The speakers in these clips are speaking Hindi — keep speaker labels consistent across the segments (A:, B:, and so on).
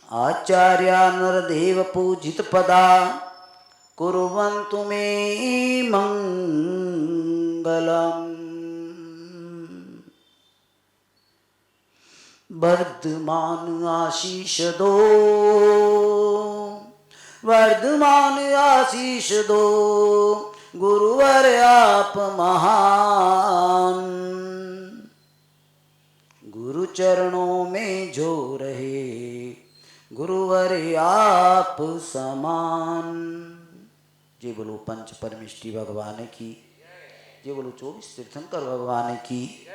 A: आचार्या नरदेव पूजित पदा कुर्वन्तु मे मंगलम्। वर्धमान आशीष दो, वर्धमान आशीष दो, गुरुवर आप महान। गुरु चरणों में जो रहे, गुरुवर आप समान। जी बोलो पंच परमेष्टि भगवान की, जी बोलो 24 तीर्थंकर भगवान की,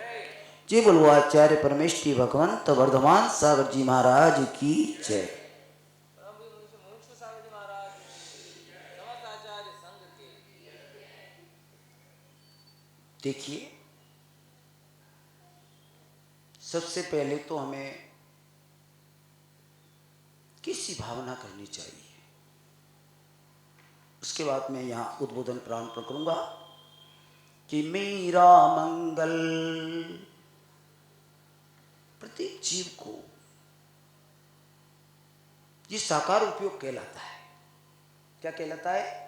A: जी बोलो आचार्य परमेष्टि भगवंत वर्धमान सागर जी महाराज की जय। देखिए, सबसे पहले तो हमें किसी भावना करनी चाहिए। उसके बाद मैं यहाँ उद्बोधन प्रारंभ करूंगा कि मेरा मंगल। प्रत्येक जीव को ये साकार उपयोग कहलाता है। क्या कहलाता है?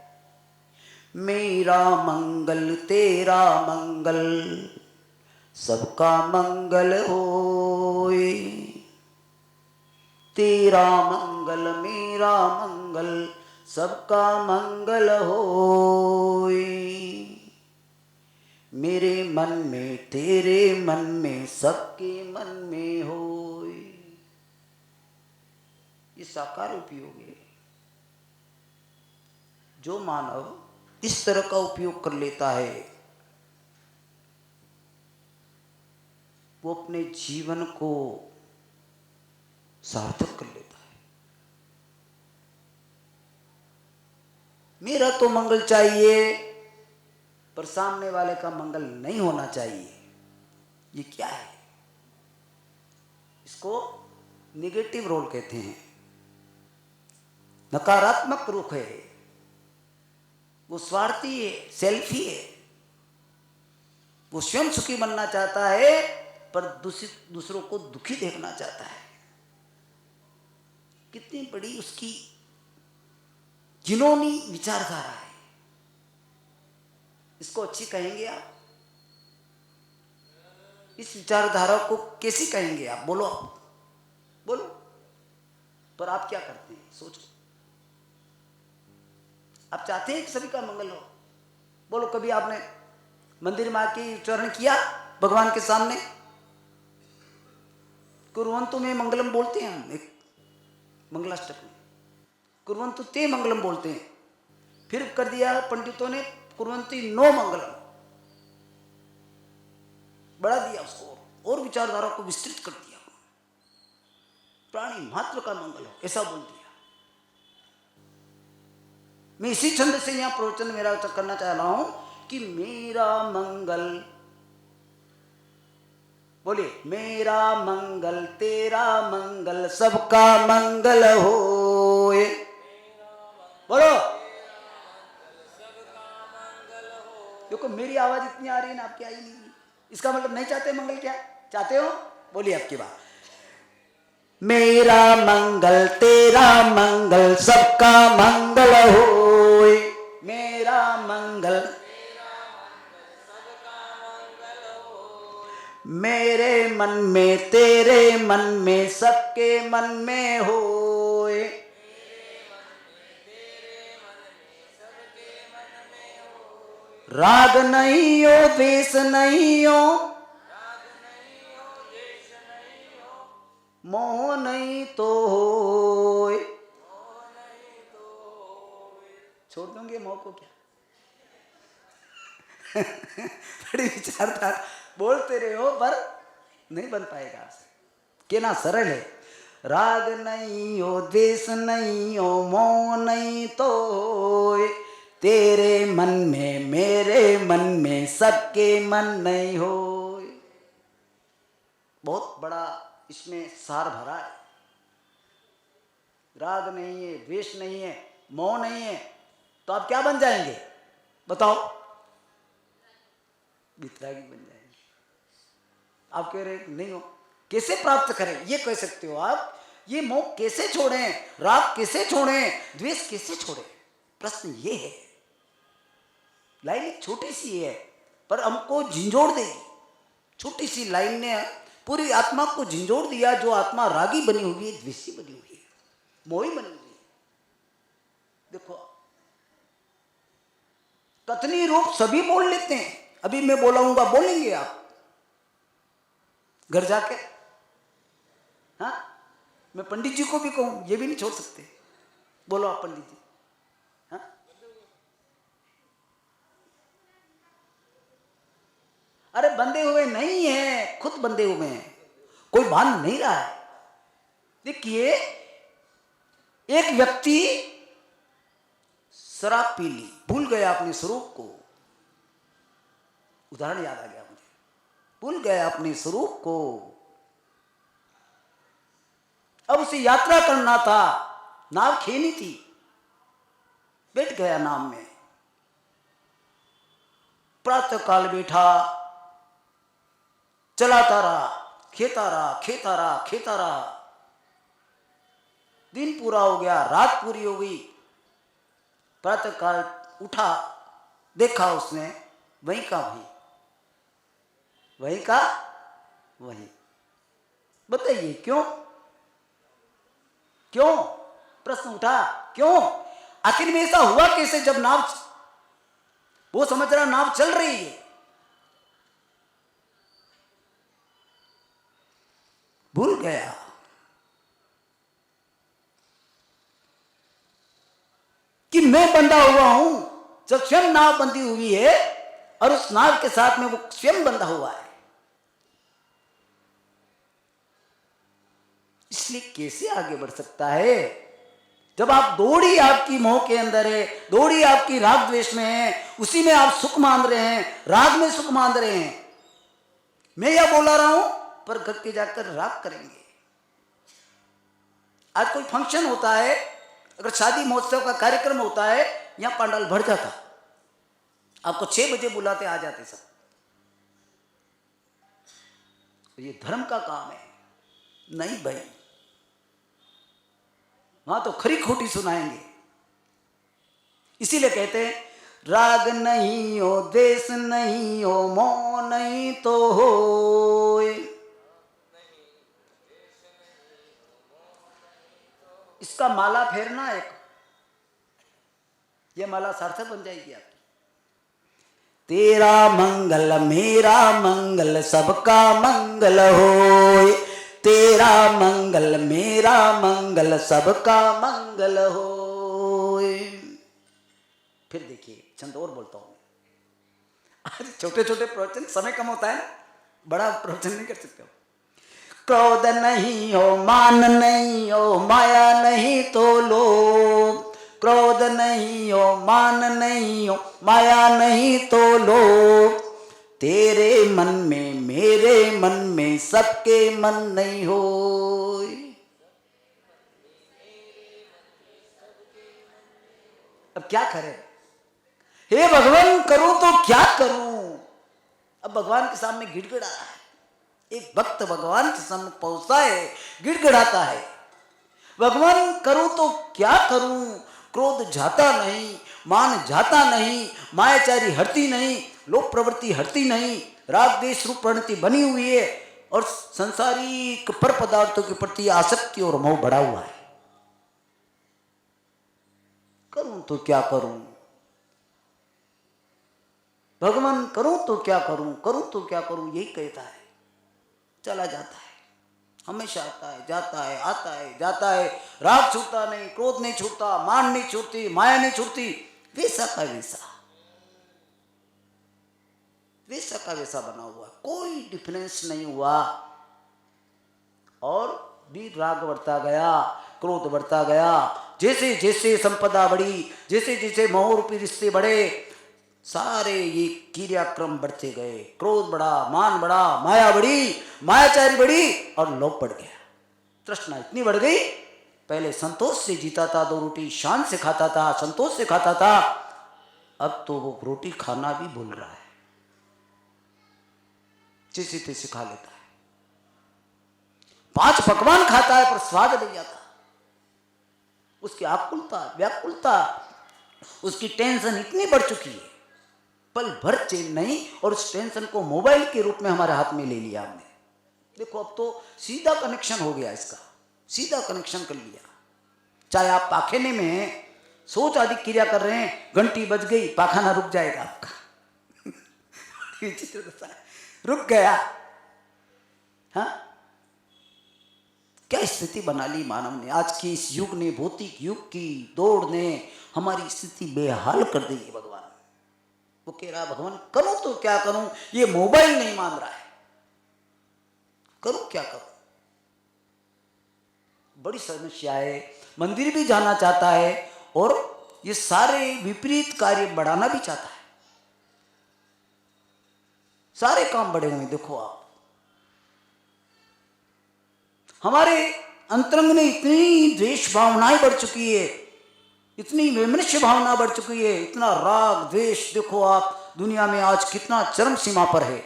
A: मेरा मंगल तेरा मंगल, सबका मंगल होए। तेरा मंगल मेरा मंगल, सबका मंगल होए। मेरे मन में तेरे मन में, सबके मन में होए। ये साकार उपयोग है। जो मानव इस तरह का उपयोग कर लेता है, वो अपने जीवन को सार्थक कर लेता है। मेरा तो मंगल चाहिए, पर सामने वाले का मंगल नहीं होना चाहिए। ये क्या है? इसको निगेटिव रोल कहते हैं, नकारात्मक रुख है। वो स्वार्थी है, सेल्फी है। वो स्वयं सुखी बनना चाहता है, पर दूसरों को दुखी देखना चाहता है। कितनी बड़ी उसकी घिनौनी विचारधारा है। इसको अच्छी कहेंगे आप? इस विचारधारा को कैसी कहेंगे आप? बोलो, आप बोलो। पर आप क्या करते हैं? सोचो। आप चाहते हैं कि सभी का मंगल हो? बोलो, कभी आपने मंदिर में आके उच्चारण किया भगवान के सामने? कुर्वन्तु में मंगलम बोलते हैं हम, एक मंगलाष्टक में कुर्वन्तु ते मंगलम बोलते हैं। फिर कर दिया पंडितों ने कुर्वन्ति नो मंगलम, बढ़ा दिया उसको और विचारधारा को विस्तृत कर दिया। प्राणी मात्र का मंगल हो, ऐसा बोल दिया। मैं इसी छंद से यहां प्रवचन मेरा करना चाह रहा हूं कि मेरा मंगल, बोलिए, मेरा मंगल तेरा मंगल, सबका मंगल होए। बोलो। देखो, मेरी आवाज इतनी आ रही है ना, आपकी आई नहीं। इसका मतलब नहीं चाहते मंगल? क्या चाहते हो? बोलिए आपकी बात। मेरा मंगल तेरा मंगल, सबका मंगल होए। मेरा मंगल, मेरे मन में तेरे मन में, सबके मन में होए। राग नहीं हो, द्वेष नहीं हो, मोह नहीं तो होए। छोड़ दूंगे मोह को क्या? बड़ी विचारधारा बोलते रहे हो, पर नहीं बन पाएगा आपसे। कहना सरल है। राग नहीं हो, द्वेष नहीं हो, मोह नहीं तो होए। तेरे मन में मेरे मन में, सबके मन नहीं होए। बहुत बड़ा इसमें सार भरा है। राग नहीं है, द्वेष नहीं है, मोह नहीं है, तो आप क्या बन जाएंगे? बताओ। वितरागी बन जाएंगे। आप कह रहे नहीं हो, कैसे प्राप्त करें? ये कह सकते हो आप ये मोह कैसे छोड़ें, राग कैसे छोड़ें, द्वेष कैसे छोड़ें? प्रश्न ये है। लाइन एक छोटी सी है पर हमको झिंझोड़ देगी। छोटी सी लाइन ने पूरी आत्मा को झिंझोड़ दिया। जो आत्मा रागी बनी हुई है, द्वेषी बनी हुई है, मोही बनी हुई है। देखो कथनी रूप सभी बोल लेते हैं। अभी मैं बोलाऊंगा, बोलेंगे आप घर जाके। हाँ, मैं पंडित जी को भी कहूं, ये भी नहीं छोड़ सकते। बोलो आप पंडित जी। हाँ, अरे बंधे हुए नहीं है, खुद बंधे हुए हैं, कोई बांध नहीं रहा है। देखिए एक व्यक्ति शराब पी ली, भूल गया अपने स्वरूप को। उदाहरण याद आ गया मुझे, भूल गया अपने स्वरूप को। अब उसे यात्रा करना था, नाव खेनी थी, बैठ गया नाव में। प्रातः काल बैठा, चलाता रहा, खेता रहा, खेता रहा, खेता रहा। दिन पूरा हो गया, रात पूरी हो गई। प्रातः काल उठा, देखा उसने वहीं का वहीं, वहीं का वहीं। बताइए क्यों? क्यों? प्रश्न उठा, क्यों? आखिर में ऐसा हुआ कैसे? जब नाव, वो समझ रहा नाव चल रही है, भूल गया। कि मैं बंधा हुआ हूं। जब स्वयं नाव बंधी हुई है और उस नाव के साथ में वो स्वयं बंधा हुआ है, इसलिए कैसे आगे बढ़ सकता है? जब आप दौड़ी आपकी मोह के अंदर है, दौड़ी आपकी राग द्वेष में है, उसी में आप सुख मान रहे हैं, राग में सुख मान रहे हैं। मैं यह बोला रहा हूं, पर घर के जाकर राग करेंगे। आज कोई फंक्शन होता है, अगर शादी महोत्सव का कार्यक्रम होता है, यहां पंडाल भर जाता, आपको 6 बजे बुलाते, आ जाते सब। तो ये धर्म का काम है? नहीं भाई, वहां तो खरी खोटी सुनाएंगे। इसीलिए कहते हैं राग नहीं हो, देश नहीं हो, मोह नहीं तो हो। इसका माला फेरना एक, ये माला सार्थक बन जाएगी आपकी। तेरा मंगल मेरा मंगल सबका मंगल होए, तेरा मंगल मेरा मंगल सबका मंगल होए। फिर देखिए छंद और बोलता हूं। आज छोटे छोटे प्रवचन, समय कम होता है ना, बड़ा प्रवचन नहीं कर सकते हो। क्रोध नहीं हो, मान नहीं हो, माया नहीं तो लोभ। क्रोध नहीं हो, मान नहीं हो, माया नहीं तो लोभ। तेरे मन में मेरे मन में सबके मन नहीं हो। अब क्या करें? हे भगवान, करूं तो क्या करूं? अब भगवान के सामने गिड़गिड़ा रहा है। एक भक्त भगवान के सामने पहुंचता है, गिड़गिड़ाता है, भगवान करूं तो क्या करूं? क्रोध जाता नहीं, मान जाता नहीं, मायाचारी हटती नहीं, लोभ प्रवृत्ति हटती नहीं, राग देश रूप प्रवृत्ति बनी हुई है और संसारिक पर पदार्थों के प्रति आसक्ति और मोह बढ़ा हुआ है। करूं तो क्या करूं? भगवान करूं तो क्या करूं, करूं तो क्या करूं, यही कहता है। चला जाता है, हमेशा आता है, जाता है, आता है, जाता है। राग छूटता नहीं, क्रोध नहीं छूटता, मान नहीं छूटती, माया नहीं छूटती। वैसा का वैसा, वैसा का वैसा बना हुआ, कोई डिफरेंस नहीं हुआ। और भी राग बढ़ता गया, क्रोध बढ़ता गया। जैसे जैसे संपदा बढ़ी, जैसे जैसे मोह रूपी रिश्ते बढ़े, सारे ये क्रियाक्रम बढ़ते गए। क्रोध बढ़ा, मान बढ़ा, माया बढ़ी, मायाचारी बढ़ी और लोभ बढ़ गया। तृष्णा इतनी बढ़ गई, पहले संतोष से जीता था, 2 रोटी शान से खाता था, संतोष से खाता था, अब तो वो रोटी खाना भी भूल रहा है, जैसे तैसे खा लेता है। 5 पकवान खाता है पर स्वाद नहीं आता। उसकी आकुलता, व्याकुलता, उसकी टेंशन इतनी बढ़ चुकी है, पल भर चैन नहीं, और उस टेंशन को मोबाइल के रूप में हमारे हाथ में ले लिया हमने। देखो अब तो सीधा कनेक्शन हो गया, इसका सीधा कनेक्शन कर लिया। चाहे आप पाखने में सोच आदि क्रिया कर रहे हैं, घंटी बज गई, पाखाना रुक जाएगा आपका। रुक गया। हाँ, क्या स्थिति बना ली मानव ने। आज की इस युग ने, भौतिक युग की दौड़ ने हमारी स्थिति बेहाल कर दी है। भगवान वो कह रहा, भगवान करूं तो क्या करूं, ये मोबाइल नहीं मान रहा है, करूं क्या करूं। बड़ी समस्या है। मंदिर भी जाना चाहता है और ये सारे विपरीत कार्य बढ़ाना भी चाहता है। सारे काम बढ़े हुए। देखो आप, हमारे अंतरंग में इतनी द्वेष भावनाएं बढ़ चुकी है, इतनी वैमनस्य भावना बढ़ चुकी है, इतना राग द्वेष। देखो आप दुनिया में आज कितना चरम सीमा पर है।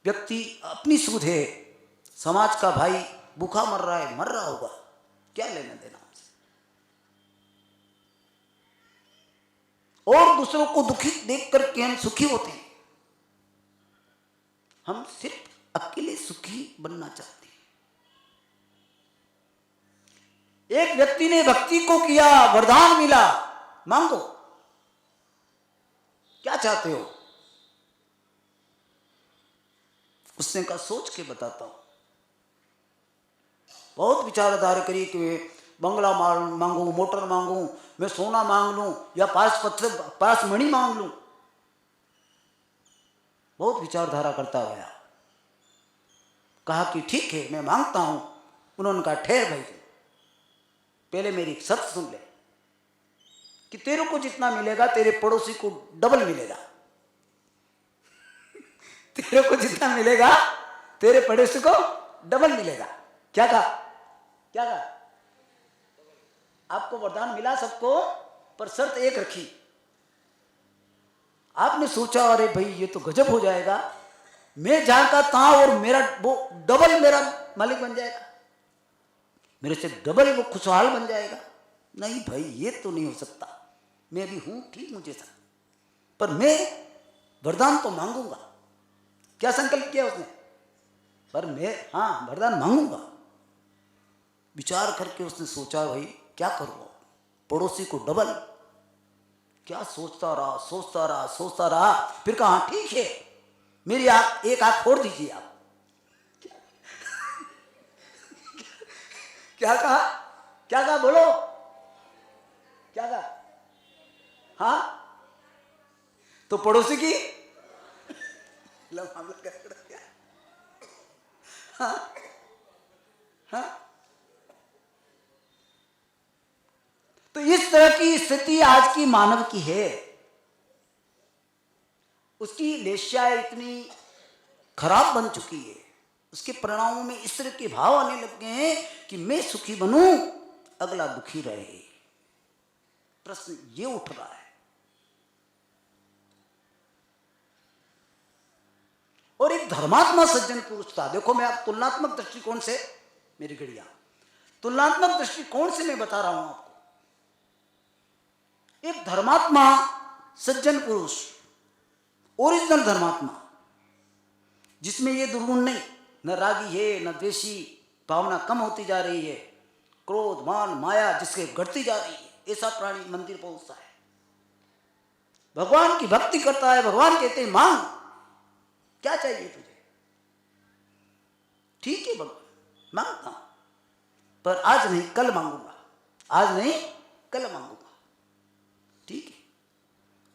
A: व्यक्ति अपनी सुध है, समाज का भाई भूखा मर रहा है, मर रहा होगा, क्या लेना देना हमसे। और दूसरों को दुखी देख करके हम सुखी होते हैं। हम सिर्फ अकेले सुखी बनना चाहते हैं। एक व्यक्ति ने भक्ति को किया, वरदान मिला, मांगो, क्या चाहते हो। उसने कहा सोच के बताता हूं। बहुत विचारधारा करी कि बंगला मांगू, मोटर मांगू, मैं सोना मांग लूं, या पास मणि मांग लूं। बहुत विचारधारा करता गया। कहा कि ठीक है मैं मांगता हूं। उन्होंने कहा ठहर भाई, पहले मेरी शर्त सुन ले कि तेरे को जितना मिलेगा तेरे पड़ोसी को डबल मिलेगा। तेरे को जितना मिलेगा तेरे पड़ोसी को डबल मिलेगा। क्या कहा, क्या कहा, आपको वरदान मिला सबको, पर शर्त एक रखी। आपने सोचा अरे भाई ये तो गजब हो जाएगा, मैं जहां का तहां और मेरा वो डबल मेरा मालिक बन जाएगा, मेरे से डबल वो खुशहाल बन जाएगा। नहीं भाई ये तो नहीं हो सकता, मैं भी हूं ठीक मुझे था, पर मैं वरदान तो मांगूंगा। क्या संकल्प किया उसने, पर मैं हाँ वरदान मांगूंगा। विचार करके उसने सोचा भाई क्या करूं, पड़ोसी को डबल। क्या सोचता रहा, सोचता रहा, सोचता रहा, फिर कहा ठीक है मेरी आंख, एक आंख फोड़ दीजिए आप। क्या कहा, क्या कहा, बोलो क्या कहा। हाँ तो पड़ोसी की मामला क्या। हाँ हाँ, तो इस तरह की स्थिति आज की मानव की है। उसकी लेश्याएं इतनी खराब बन चुकी है, उसके परिणामों में इस तरह के भाव आने लग गए हैं कि मैं सुखी बनूं, अगला दुखी रहे। प्रश्न ये उठ रहा है। और एक धर्मात्मा सज्जन पुरुष था। देखो मैं आप तुलनात्मक दृष्टिकोण से, मेरी गड़िया तुलनात्मक दृष्टिकोण से मैं बता रहा हूं आपको। एक धर्मात्मा सज्जन पुरुष, ओरिजिनल धर्मात्मा, जिसमें ये दुर्गुण नहीं, न रागी है न द्वेषी, भावना कम होती जा रही है, क्रोध मान माया जिसके घटती जा रही है, ऐसा प्राणी मंदिर पहुंचता है, भगवान की भक्ति करता है। भगवान कहते हैं मांग, क्या चाहिए तुझे। ठीक है भगवान मांगता हूं, पर आज नहीं कल मांगूंगा, आज नहीं कल मांगूंगा। ठीक है,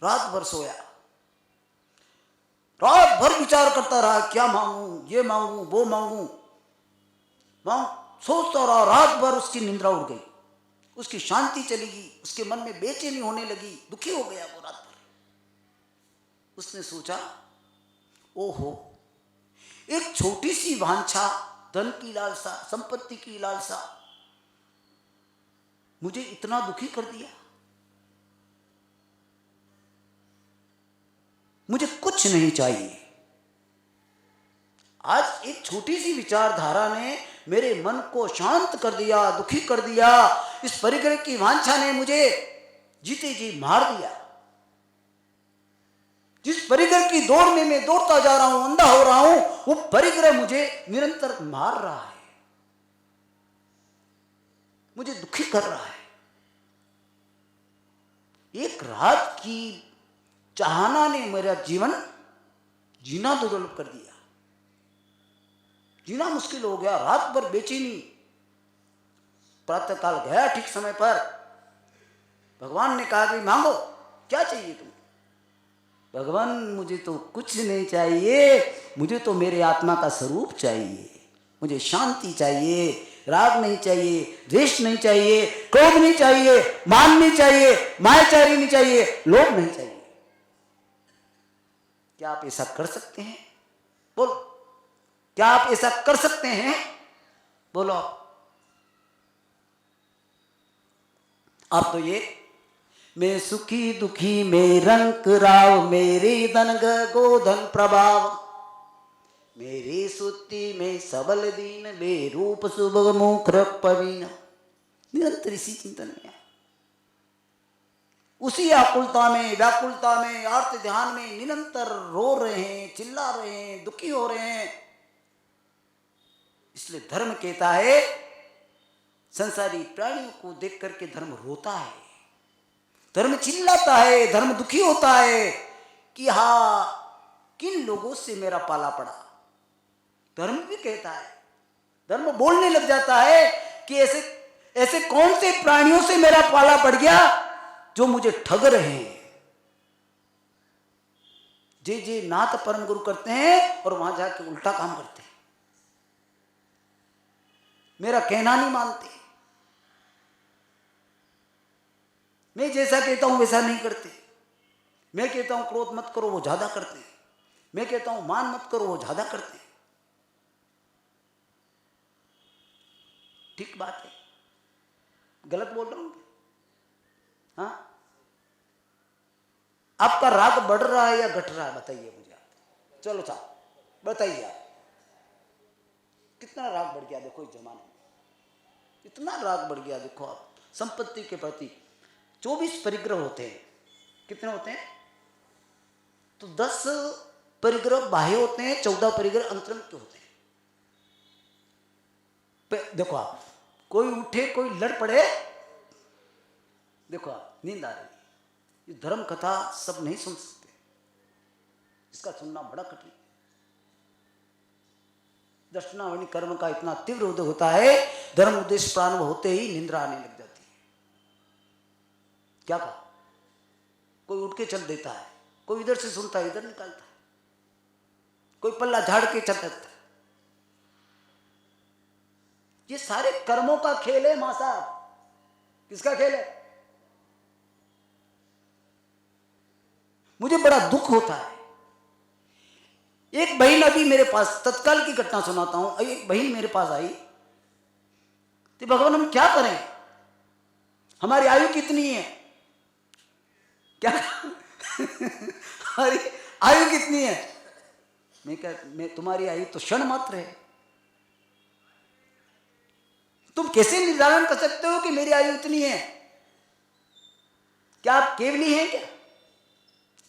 A: रात भर सोया, रात भर विचार करता रहा, क्या मांगू, ये मांगू, वो मांगू, सोचता रहा। रात भर उसकी निंद्रा उड़ गई, उसकी शांति चली गई, उसके मन में बेचैनी होने लगी, दुखी हो गया वो रात भर। उसने सोचा ओहो, एक छोटी सी वांछा, धन की लालसा, संपत्ति की लालसा मुझे इतना दुखी कर दिया। मुझे कुछ नहीं चाहिए, आज एक छोटी सी विचारधारा ने मेरे मन को शांत कर दिया, दुखी कर दिया। इस परिग्रह की वांछा ने मुझे जीते जी मार दिया। जिस परिग्रह की दौड़ में मैं दौड़ता जा रहा हूं, अंधा हो रहा हूं, वो परिग्रह मुझे निरंतर मार रहा है, मुझे दुखी कर रहा है। एक रात की चाहना ने मेरा जीवन जीना दुर्लभ कर दिया। जीना मुश्किल हो गया। रात भर बेचैनी। प्रातःकाल गया ठीक समय पर। भगवान ने कहा कि मांगो, क्या चाहिए तुम? भगवान मुझे तो कुछ नहीं चाहिए, मुझे तो मेरे आत्मा का स्वरूप चाहिए। मुझे शांति चाहिए, राग नहीं चाहिए, द्वेष नहीं चाहिए, क्रोध नहीं चाहिए, मान नहीं चाहिए, मायाचारी नहीं चाहिए, लोभ नहीं चाहिए। क्या आप ऐसा कर सकते हैं? बोलो, क्या आप ऐसा कर सकते हैं? बोलो आप तो ये मैं सुखी दुखी में रंक राव, मेरे धन गोधन प्रभाव, मेरी सुत्ती में सबल दीन, बेरूप सुभग मुख पवीन। निरंतर इसी चिंतन में, उसी आकुलता में, व्याकुलता में, आर्त ध्यान में निरंतर रो रहे हैं, चिल्ला रहे हैं, दुखी हो रहे हैं। इसलिए धर्म कहता है, संसारी प्राणियों को देख करके धर्म रोता है, धर्म चिल्लाता है, धर्म दुखी होता है कि हा किन लोगों से मेरा पाला पड़ा। धर्म भी कहता है, धर्म बोलने लग जाता है कि ऐसे ऐसे कौन से प्राणियों से मेरा पाला पड़ गया जो मुझे ठग रहे हैं। जे जे नाथ परम गुरु करते हैं और वहां जाके उल्टा काम करते हैं, मेरा कहना नहीं मानते। मैं जैसा कहता हूं वैसा नहीं करते। मैं कहता हूं क्रोध मत करो, वो ज्यादा करते हैं। मैं कहता हूं मान मत करो, वो ज्यादा करते हैं। ठीक बात है, गलत बोल रहा हूं? हाँ, आपका राग बढ़ रहा है या घट रहा है? बताइए मुझे आप। चलो साहब बताइए आप, कितना राग बढ़ गया देखो इस जमाने में, इतना राग बढ़ गया। देखो आप, संपत्ति के प्रति 24 परिग्रह होते हैं। कितने होते हैं? तो 10 परिग्रह बाह्य होते हैं, 14 परिग्रह अंतरंग के होते हैं। देखो आप, कोई उठे कोई लड़ पड़े, देखो आप नींद आ रही है। ये धर्म कथा सब नहीं सुन सकते, इसका सुनना बड़ा कठिन। दर्शनावनी कर्म का इतना तीव्र उदय होता है, धर्म उद्देश्य प्रारंभ होते ही निंद्रा आने लग जाती है। क्या कहा? कोई उठ के चल देता है, कोई इधर से सुनता है इधर निकालता है, कोई पल्ला झाड़ के चल देता है। ये सारे कर्मों का खेल है मां साहब। किसका खेल है? मुझे बड़ा दुख होता है। एक बहन अभी मेरे पास, तत्काल की घटना सुनाता हूं, एक बहन मेरे पास आई, तो भगवान हम क्या करें, हमारी आयु कितनी है? क्या हमारी आयु कितनी है? मैं तुम्हारी आयु तो क्षण मात्र है। तुम कैसे निर्धारण कर सकते हो कि मेरी आयु इतनी है? क्या आप केवली हैं क्या?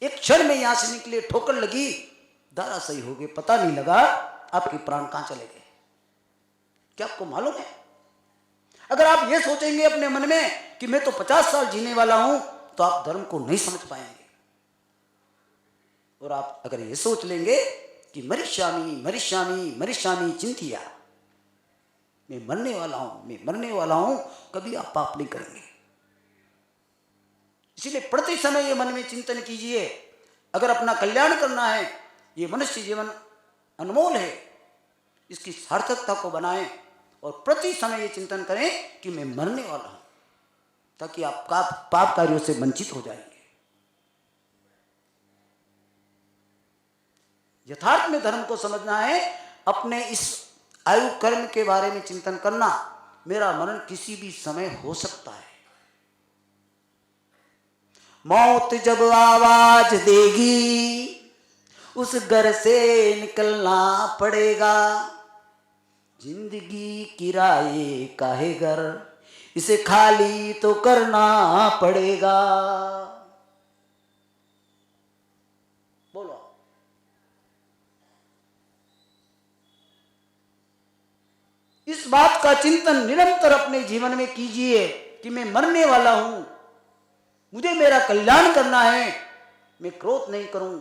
A: एक क्षण में यहां से निकले, ठोकर लगी, दारा सही हो गए, पता नहीं लगा आपके प्राण कहां चले गए। क्या आपको मालूम है? अगर आप ये सोचेंगे अपने मन में कि मैं तो 50 साल जीने वाला हूं, तो आप धर्म को नहीं समझ पाएंगे। और आप अगर ये सोच लेंगे कि मरिष्यामि मरिष्यामि मरिष्यामि चिंतिया, मैं मरने वाला हूं, मैं मरने वाला हूं, कभी आप पाप नहीं करेंगे। इसीलिए प्रति समय ये मन में चिंतन कीजिए, अगर अपना कल्याण करना है, ये मनुष्य जीवन अनमोल है, इसकी सार्थकता को बनाएं और प्रति समय ये चिंतन करें कि मैं मरने वाला हूं, ताकि आप पाप कार्यों से वंचित हो जाएंगे। यथार्थ में धर्म को समझना है, अपने इस आयु कर्म के बारे में चिंतन करना। मेरा मरण किसी भी समय हो सकता है। मौत जब आवाज देगी उस घर से निकलना पड़ेगा। जिंदगी किराए का है घर, इसे खाली तो करना पड़ेगा। बोलो। इस बात का चिंतन निरंतर अपने जीवन में कीजिए कि मैं मरने वाला हूं, मुझे मेरा कल्याण करना है। मैं क्रोध नहीं करूं,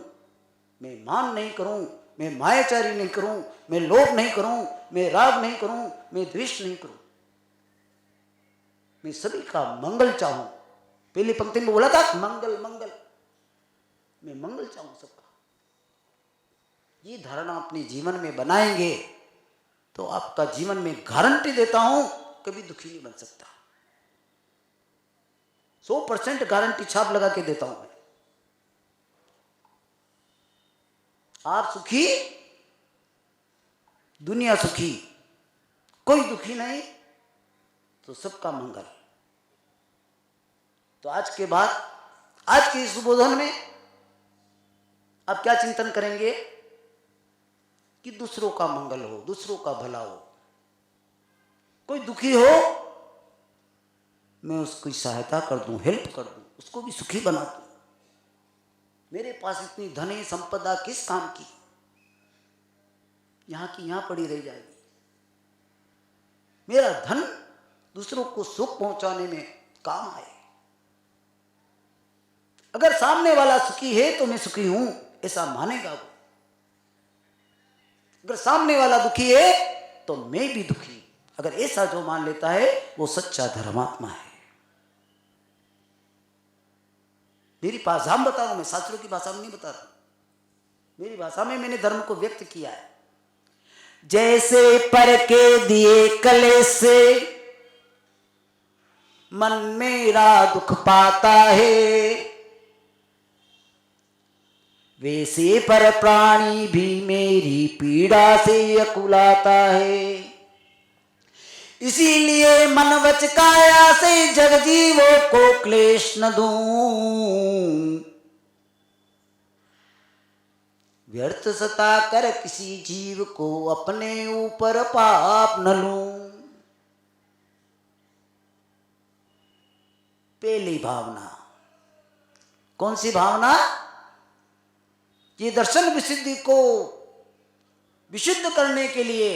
A: मैं मान नहीं करूं, मैं मायाचारी नहीं करूं, मैं लोभ नहीं करूं, मैं राग नहीं करूं, मैं द्वेष नहीं करूं। मैं सभी का मंगल चाहूं। पहली पंक्ति में बोला था मंगल मंगल, मैं मंगल चाहूं सबका। ये धारणा अपने जीवन में बनाएंगे तो आपका जीवन में गारंटी देता हूं कभी दुखी नहीं बन सकता। 100% गारंटी छाप लगा के देता हूं मैं। आप सुखी, दुनिया सुखी, कोई दुखी नहीं तो सबका मंगल। तो आज के बाद, आज के इस उद्बोधन में आप क्या चिंतन करेंगे कि दूसरों का मंगल हो, दूसरों का भला हो। कोई दुखी हो मैं उसकी सहायता कर दूं, हेल्प कर दूं, उसको भी सुखी बना दूं। मेरे पास इतनी धन संपदा किस काम की, यहां की यहां पड़ी रह जाएगी। मेरा धन दूसरों को सुख पहुंचाने में काम आए। अगर सामने वाला सुखी है तो मैं सुखी हूं, ऐसा मानेगा वो। अगर सामने वाला दुखी है तो मैं भी दुखी, अगर ऐसा जो मान लेता है वो सच्चा धर्मात्मा है। मेरी भाषा में बता रहा हूं, मैं शास्त्रों की भाषा में नहीं बता रहा, मेरी भाषा में मैंने धर्म को व्यक्त किया है। जैसे पर के दिए कले से मन मेरा दुख पाता है, वैसे पर प्राणी भी मेरी पीड़ा से अकुलाता है। इसीलिए मन वच काया से जग जीवों को क्लेश न दूं, व्यर्थ सता कर किसी जीव को अपने ऊपर पाप न लूं। पहली भावना कौन सी भावना? ये दर्शन विशुद्धि को विशुद्ध करने के लिए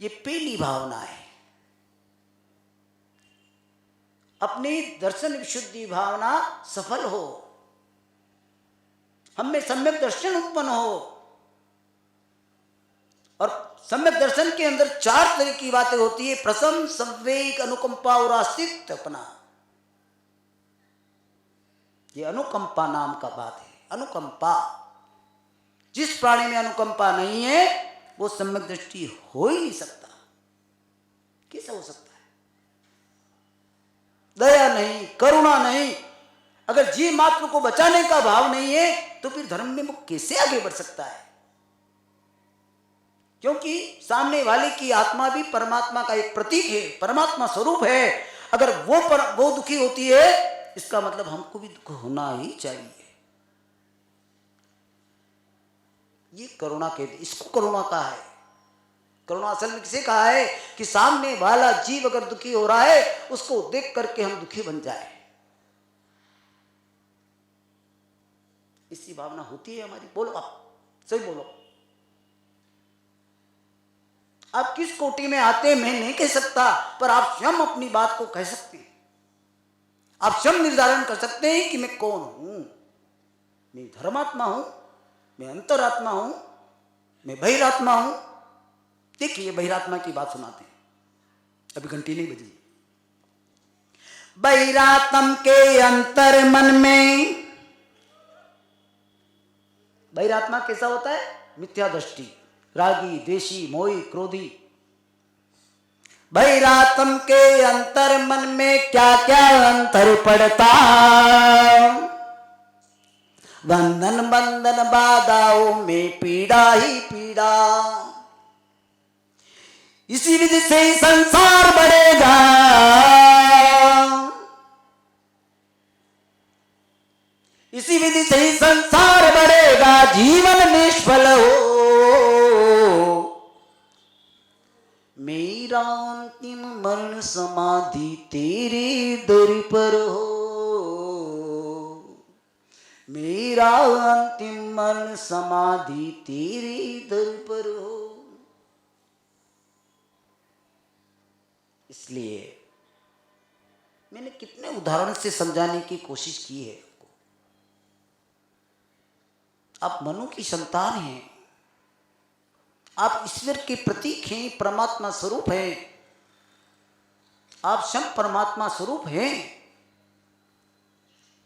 A: ये पहली भावना है। अपनी दर्शन विशुद्धि भावना सफल हो, हम में सम्यक दर्शन उत्पन्न हो। और सम्यक दर्शन के अंदर 4 तरह की बातें होती है: प्रसन्न, संवेग, अनुकंपा और आस्तिक अपना। ये अनुकंपा नाम का बात है। अनुकंपा, जिस प्राणी में अनुकंपा नहीं है वो सम्यक दृष्टि हो ही नहीं सकता। कैसे हो सकता है? दया नहीं, करुणा नहीं, अगर जीव मात्र को बचाने का भाव नहीं है तो फिर धर्म में वो कैसे आगे बढ़ सकता है? क्योंकि सामने वाले की आत्मा भी परमात्मा का एक प्रतीक है, परमात्मा स्वरूप है। अगर वो दुखी होती है, इसका मतलब हमको भी दुख होना ही चाहिए। ये करुणा के, इसको करुणा कहा है। करुणा असल में किसे कहा है? कि सामने वाला जीव अगर दुखी हो रहा है उसको देख करके हम दुखी बन जाए। इसी भावना होती है हमारी। बोलो आप, सही बोलो। आप किस कोटि में आते हैं मैं नहीं कह सकता, पर आप स्वयं अपनी बात को कह सकते हैं। आप स्वयं निर्धारण कर सकते हैं कि मैं कौन हूं। मैं धर्मात्मा हूं, मैं अंतरात्मा हूं, मैं बहिरात्मा हूं। देखिए बहिरात्मा की बात सुनाते हैं, अभी घंटी नहीं बजी। बहिरात्म के अंतर मन में, बहिरात्मा कैसा होता है? मिथ्या दृष्टि, रागी, द्वेषी, मोही, क्रोधी। बहिरात्म के अंतर मन में क्या क्या अंतर पड़ता, बंधन बंधन बाधाओं में पीड़ा ही पीड़ा। इसी विधि से ही संसार बढ़ेगा, इसी विधि से ही संसार बढ़ेगा। तेरा जीवन निष्फल हो, मेरा अंतिम मरण समाधि तेरे दर पर हो, मेरा अंतिम मरण समाधि तेरे दर पर हो। इसलिए मैंने कितने उदाहरण से समझाने की कोशिश की है आपको। आप मनु की संतान हैं, आप ईश्वर के प्रतीक हैं, परमात्मा स्वरूप हैं, आप स्वयं परमात्मा स्वरूप हैं।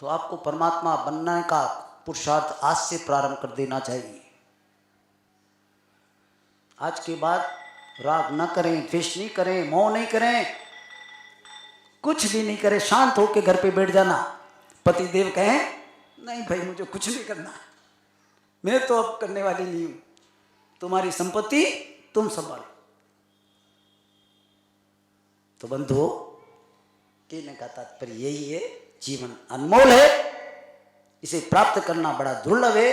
A: तो आपको परमात्मा बनने का पुरुषार्थ आज से प्रारंभ कर देना चाहिए। आज के बाद राग न करें, द्वेष नहीं करें, मोह नहीं करें, कुछ भी नहीं करें, शांत होकर घर पे बैठ जाना। पति देव कहें नहीं भाई मुझे कुछ नहीं करना, मैं तो अब करने वाली नहीं हूं, तुम्हारी संपत्ति तुम संभालो। तो बंधुओं, कहने का तात्पर्य यही है, जीवन अनमोल है, इसे प्राप्त करना बड़ा दुर्लभ है,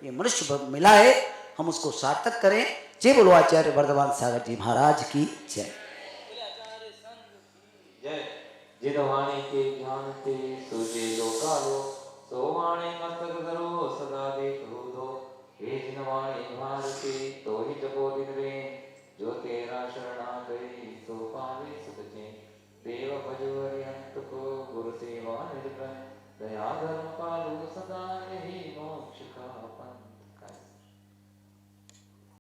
A: ये मनुष्य मिला है, हम उसको सार्थक करें। जय बोलो आचार्य वर्धमान सागर जी महाराज की जय।
B: जिदवाणी के ज्ञान ते तुझे लोकालो सोवाणी मस्तक धरो सदा देखो दो हे जिनवाणी भारती तो ही जपो दिन रे जो तेरा शरणा गई तो पावे सुख चैन देव भजो हरिहंत को गुरु सेवा निर्भय दया धर्म पालो सदा यही मोक्ष का